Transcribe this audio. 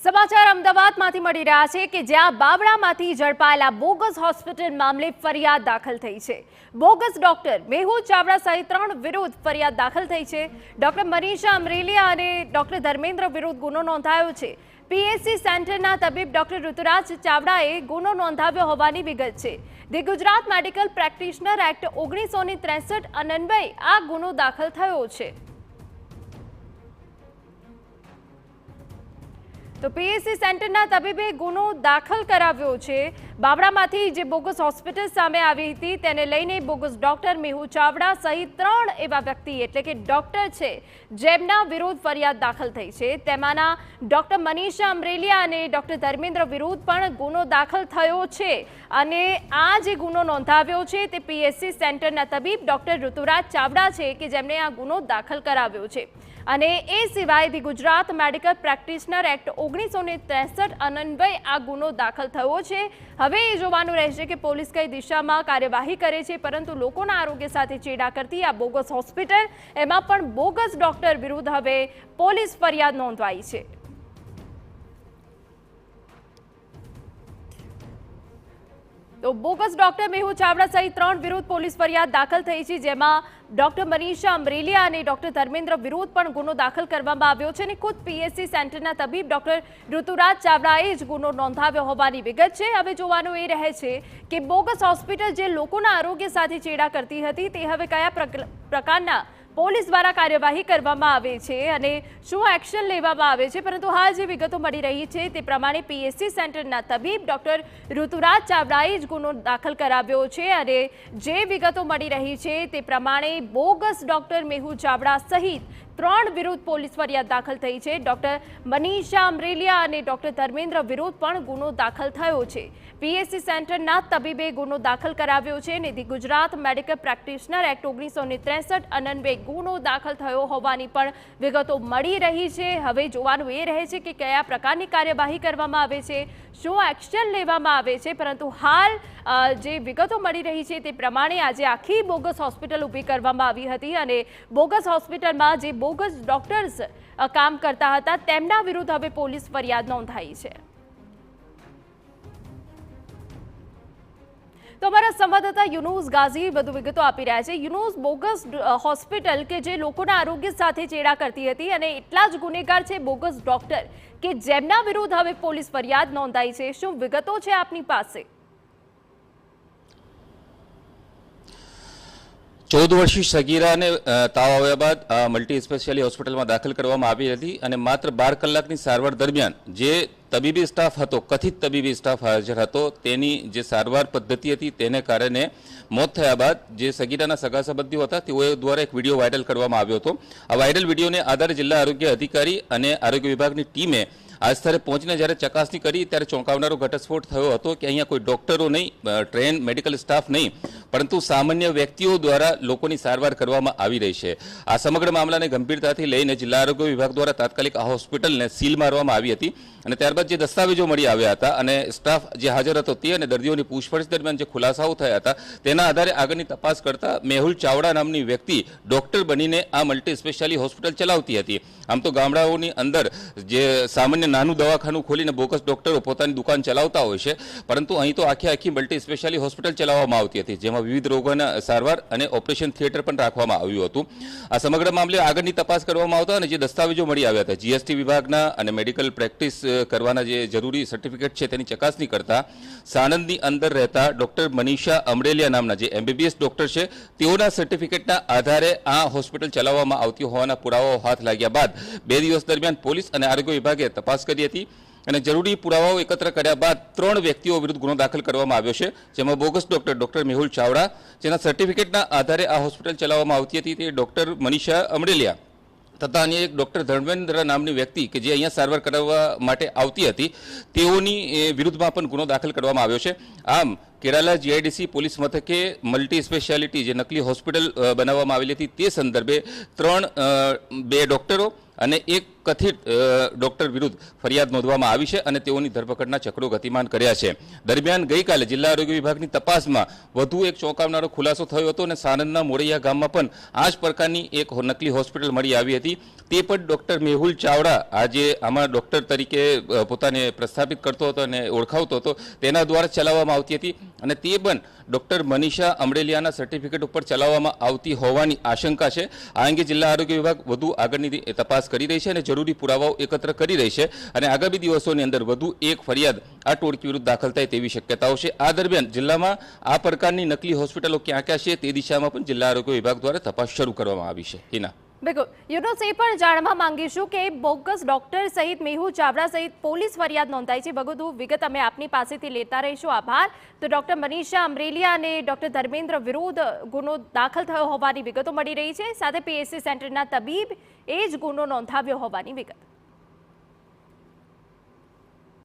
સમાચાર અમદાવાદમાંથી મળી રહ્યા છે કે જ્યાં બાવળામાંથી ઝડપાયેલા બોગસ હોસ્પિટલ મામલે ફરિયાદ દાખલ થઈ છે। બોગસ ડોક્ટર મેહુલ ચાવડા સહિત 3 વિરુદ્ધ ફરિયાદ દાખલ થઈ છે। ડોક્ટર મનીષા અમરેલિયા અને ડોક્ટર ધર્મેન્દ્ર વિરુદ્ધ ગુનો નોંધાયો છે। પીએસસી સેન્ટરના તબીબ ડોક્ટર ઋતુરાજ ચાવડાએ ગુનો નોંધાવ્યો હોવાની વિગત છે। The Gujarat medical practitioner act 1963 અન્વયે આ ગુનો દાખલ થયો છે। तो पीएससी सेंटरना तबीबे गुनो दाखल कराव्यो छे। बावड़ामांथी जे बोगस होस्पिटल सामे आवी हती तेने लईने बोगस डॉक्टर मेहुल चावड़ा सहित 3 एवा व्यक्ति एटले के डॉक्टर छे जेमना विरुद्ध फरियाद दाखल थई छे। तेमाना डॉक्टर मनीषा अमरेलिया अने डॉक्टर धर्मेंद्र विरुद्ध पण गुनो दाखल थयो छे अने आ जे गुनो नोंधाव्यो छे ते पीएससी सेंटरना तबीब डॉक्टर ऋतुराज चावड़ा छे के जेमणे आ गुनो दाखल कराव्यो छे। અને એ સિવાય the Gujarat medical practitioner act 1963 અન્વયે આ ગુનો દાખલ થયો છે। હવે એ જોવાનું રહેશે કે પોલીસ કઈ દિશામાં કાર્યવાહી કરે છે, પરંતુ લોકોના આરોગ્ય સાથે ચેડા કરતી આ બોગસ હોસ્પિટલ એમાં પણ બોગસ ડોક્ટર વિરુદ્ધ હવે પોલીસ ફરિયાદ નોંધવાઈ છે। तो बोगस डॉक्टर मेहुल चावड़ा सहित 3 विरुद्ध पोलीस फरियाद दाखल थई छे, जेमां डॉक्टर मनीषा अमरेलिया और डॉक्टर धर्मेंद्र विरुद्ध पण गुनो दाखल करवामां आव्यो छे ने खुद पीएससी सेंटरना तबीब डॉक्टर ऋतुराज चावड़ाए ज गुनो नोंधाव्यो होवानी विगत छे। हवे जोवानुं ए रहे छे के बोगस होस्पिटल जे लोकोना आरोग्य साथे चेड़ा करती हती ते हवे कया प्रकारना पोलीस द्वारा कार्यवाही करवामां आवे छे अने शुं एक्शन लेवामां आवे छे। परंतु हाल जे विगतो मळी रही छे ते प्रमाणे पीएससी सेंटरना तबीब डॉक्टर ऋतुराज चावड़ाए ज गुनो दाखल कराव्यो छे अने जे विगतो मळी रही छे ते प्रमाणे बोगस डॉक्टर मेहुल चावड़ा सहित 3 विरुद्ध पोलीस फरियाद दाखल थई छे। डॉक्टर मनीषा अमरेलिया और डॉक्टर धर्मेंद्र विरुद्ध पण गुनो दाखल थयो छे। पीएससी सेंटरना तबीबे गुनो दाखल कराव्यो छे ने दी गुजरात मेडिकल प्रेक्टिशनर एक्ट 1963 अन्वये गुनो दाखल थयो होवानी पण विगतो मळी रही छे। हवे जोवानुं ए रहे छे के कया प्रकारनी कार्यवाही करवामां आवे छे, शुं एक्शन लेवामां आवे छे। परंतु हाल जे विगतो मळी रही छे ते प्रमाणे आजे आखी बोगस होस्पिटल ऊभी करवामां आवी हती अने बोगस होस्पिટલમાં जे बोगस डॉक्टर्स काम करता हता तेमना विरुद्ध हवे पोलीस फरियाद नोंधाई छे। तो हमारा संवाददाता यूनुस गाजी વધુ વિગતો આપી રહ્યા છે। यूनुस, बोगस હોસ્પિટલ કે જે લોકોના આરોગ્ય સાથે ચેડા કરતી હતી અને એટલા જ ગુનેગાર છે બોગસ ડોક્ટર કે જેમના વિરુદ્ધ હવે પોલીસ ફરિયાદ નોંધાઈ છે, શું વિગતો છે આપની પાસે? 14 વર્ષીય સગીરાને તાવ આવ્યા બાદ મલ્ટી સ્પેશિયાલિટી હોસ્પિટલમાં દાખલ કરવામાં આવી હતી અને માત્ર 12 કલાકની સારવાર દરમિયાન જે તબીબી સ્ટાફ હતો, કથિત તબીબી સ્ટાફ હાજર હતો, તેની જે સારવાર પદ્ધતિ હતી તેને કારણે મોત થયા બાદ જે સગીરાના સગા સંબંધીઓ હતા તેઓ દ્વારા એક વિડીયો વાયરલ કરવામાં આવ્યો હતો। આ વાયરલ વિડીયોને આધારે જિલ્લા આરોગ્ય અધિકારી અને આરોગ્ય વિભાગની ટીમે આ સ્થળે પહોંચીને જ્યારે ચકાસણી કરી ત્યારે ચોંકાવનારો ઘટસ્ફોટ થયો હતો કે અહીંયા કોઈ ડોક્ટરો નહીં, ટ્રેન મેડિકલ સ્ટાફ નહીં, પરંતુ સામાન્ય વ્યક્તિઓ દ્વારા લોકોની સારવાર કરવામાં આવી રહી છે। આ સમગ્ર મામલાને ગંભીરતાથી લઈને જિલ્લા આરોગ્ય વિભાગ દ્વારા તાત્કાલિક આ હોસ્પિટલને સીલ મારવામાં આવી હતી અને ત્યારબાદ જે દસ્તાવેજો મળી આવ્યા હતા અને સ્ટાફ જે હાજર હતો તે અને દર્દીઓની પૂછપરછ દરમિયાન જે ખુલાસાઓ થયા હતા તેના આધારે આગળની તપાસ કરતા મેહુલ ચાવડા નામની વ્યક્તિ ડોક્ટર બનીને આ મલ્ટી સ્પેશિયાલિટી હોસ્પિટલ ચલાવતી હતી। આમ તો ગામડાઓની અંદર જે સામાન્ય નાનું દવાખાનું ખોલીને બોગસ ડોક્ટરો પોતાની દુકાન ચલાવતા હોય છે, પરંતુ અહીં તો આખી મલ્ટી સ્પેશિયાલિટી હોસ્પિટલ ચલાવવામાં આવતી હતી, જેમાં વિવિધ રોગોના સારવાર અને ઓપરેશન થિયેટર પણ રાખવામાં આવ્યું હતું। આ સમગ્ર મામલે આગળની તપાસ કરવામાં આવતા અને જે દસ્તાવેજો મળી આવ્યા હતા જીએસટી વિભાગના અને મેડિકલ પ્રેક્ટિસ કરવાના જે જરૂરી સર્ટિફિકેટ છે તેની ચકાસણી કરતા સાણંદની અંદર રહેતા ડોક્ટર મનીષા અમરેલિયા નામના જે એમબીબીએસ ડોક્ટર છે તેઓના સર્ટિફિકેટના આધારે આ હોસ્પિટલ ચલાવવામાં આવતી હોવાના પુરાવાઓ હાથ લાગ્યા બાદ 2 દિવસ દરમિયાન પોલીસ અને આરોગ્ય વિભાગે તપાસ કરી હતી અને જરૂરી પુરાવાઓ એકત્ર કર્યા બાદ 3 વ્યક્તિઓ વિરુદ્ધ ગુનો દાખલ કરવામાં આવ્યો છે, જેમાં બોગસ ડોક્ટર મેહુલ ચાવડા, જેના સર્ટિફિકેટના આધારે આ હોસ્પિટલ ચલાવવામાં આવતી હતી તે ડોક્ટર મનીષા અમરેલિયા તથા અન્ય એક ડોક્ટર ધર્મેન્દ્ર નામની વ્યક્તિ કે જે અહીંયા સારવાર કરાવવા માટે આવતી હતી તેઓની વિરુદ્ધમાં પણ ગુનો દાખલ કરવામાં આવ્યો છે। આમ કેરાલા જીઆઈડીસી પોલીસ મથકે મલ્ટી સ્પેશિયાલિટી જે નકલી હોસ્પિટલ બનાવવામાં આવેલી હતી તે સંદર્ભે બે ડોક્ટરો અને એક કથિત ડોક્ટર વિરુદ્ધ ફરિયાદ નોંધવામાં આવી છે અને તેઓની ધરપકડના ચક્રો ગતિમાન કર્યા છે. દરમિયાન ગઈકાલે જિલ્લા આરોગ્ય વિભાગની તપાસમાં વધુ એક ચોંકાવનારો ખુલાસો થયો હતો અને સાણંદના મોરૈયા ગામમાં પણ આ જ પ્રકારની એક નકલી હોસ્પિટલ મળી આવી હતી. તે પણ ડોક્ટર મેહુલ ચાવડા આજે આમાં ડોક્ટર તરીકે પોતાને પ્રસ્થાપિત કરતો હતો અને ઓળખાવતો હતો તેના દ્વારા ચલાવવામાં આવતી હતી અને તે પણ ડોક્ટર મનીષા અમરેલિયાના સર્ટિફિકેટ ઉપર ચલાવવામાં આવતી હોવાની આશંકા છે. આ અંગે જિલ્લા આરોગ્ય વિભાગ વધુ આગળની તપાસ કરી રહી છે અને જરૂરી પુરાવાઓ એકત્ર કરી રહી છે અને આગામી દિવસોની અંદર વધુ એક ફરિયાદ આ ટોળકી વિરુદ્ધ દાખલ થાય તેવી શક્યતાઓ છે. આ દરમિયાન જિલ્લામાં આ પ્રકારની નકલી હોસ્પિટલો ક્યાં ક્યાં છે તે દિશામાં પણ જિલ્લા આરોગ્ય વિભાગ દ્વારા તપાસ શરૂ કરવામાં આવી છે. હિના, બિલકુલ. યુનુસ, એ પણ જાણવા માંગીશું કે બોગસ ડોક્ટર સહિત મેહુલ ચાવડા સહિત પોલીસ ફરિયાદ નોંધાઈ છે. વધુ વિગત અમે આપની પાસેથી લેતા રહીશું. આભાર. તો ડોક્ટર મનીષા અમરેલિયા અને ડોક્ટર ધર્મેન્દ્ર વિરુદ્ધ ગુનો દાખલ થયો હોવાની વિગતો મળી રહી છે. સાથે પીએસસી સેન્ટરના તબીબ એ જ ગુનો નોંધાવ્યો હોવાની વિગત.